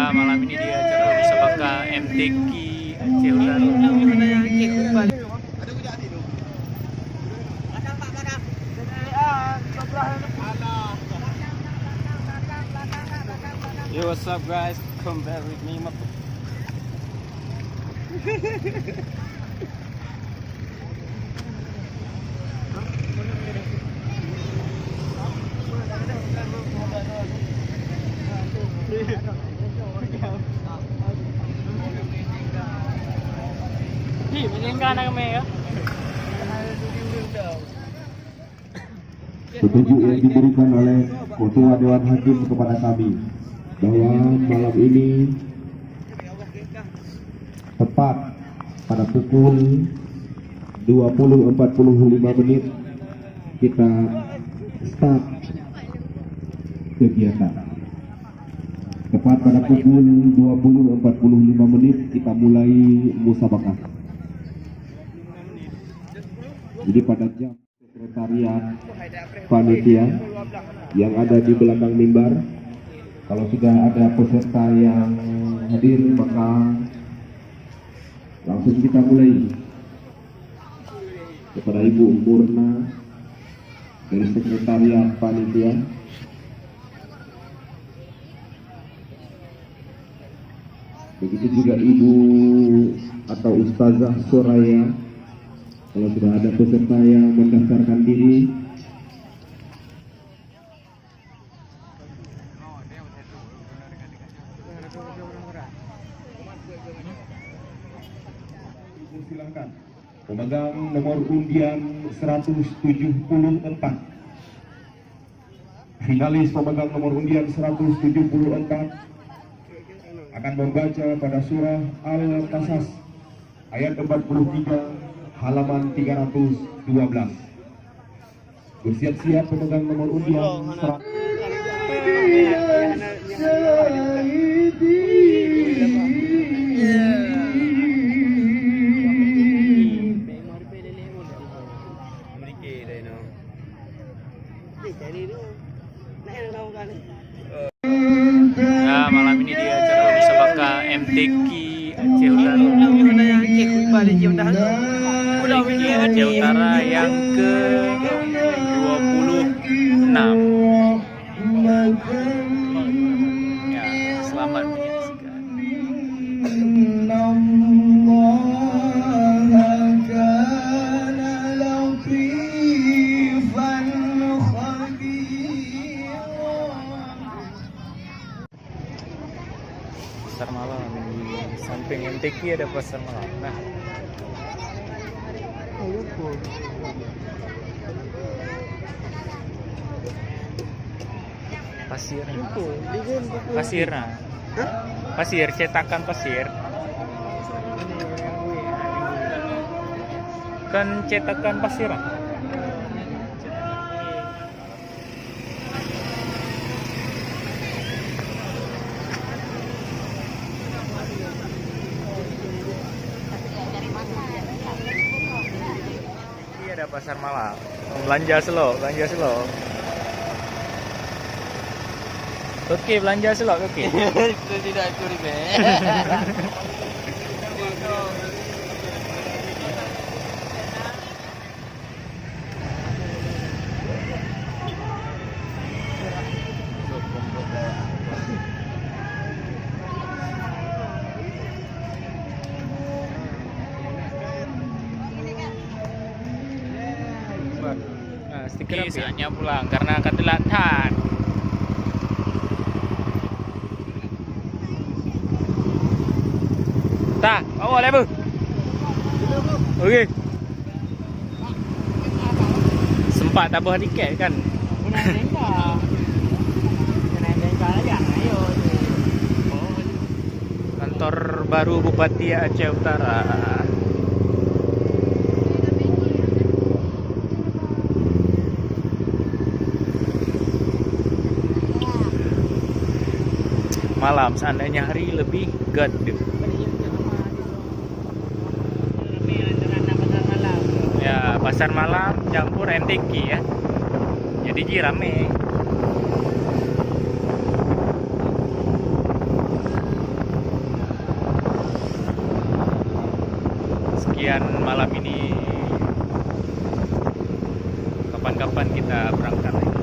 Ya, malam ini di acara Musabaka MTQ Aceh Utara. Yo, what's up guys? Come back with me. Petunjuk yang diberikan oleh Ketua Dewan Hakim kepada kami bahwa malam ini tepat pada pukul 20.45 kita start kegiatan. Tepat pada pukul 20.45 kita mulai musabakah. Jadi pada jam sekretariat panitia yang ada di belakang mimbar, kalau sudah ada peserta yang hadir maka langsung kita mulai. Kepada Ibu Murna dari sekretariat panitia, begitu juga Ibu atau Ustazah Soraya. Kalau sudah ada peserta yang mendaftarkan diri, silakan. Pemegang nomor undian 174, finalis pemegang nomor undian 174 akan membaca pada surah Al-Qasas ayat 43 halaman 312. Bersiap-siap pemegang nomor undian 100. Ya, malam ini di acara Musabaka MTQ Aceh Utara. Aceh Utara yang ke-26. Ya, selamat menyaksikan. Pasar malam di samping MTQ ada pasar malam. Nah, pasir cetakan pasir kan cetakan pasir. Ada pasar malam, belanja slow. Oke, belanja slow, oke. Tidak curiga. Stiker saatnya pulang karena akan telat. Tak, awal apa? Okey. Sempat tak buat tiket kan? Kantor baru Bupati Aceh Utara. Malam, seandainya hari lebih gaduh. Ya, pasar malam campur MTQ ya. Jadi rame. latihan malam ini. Kapan-kapan kita berangkat lagi.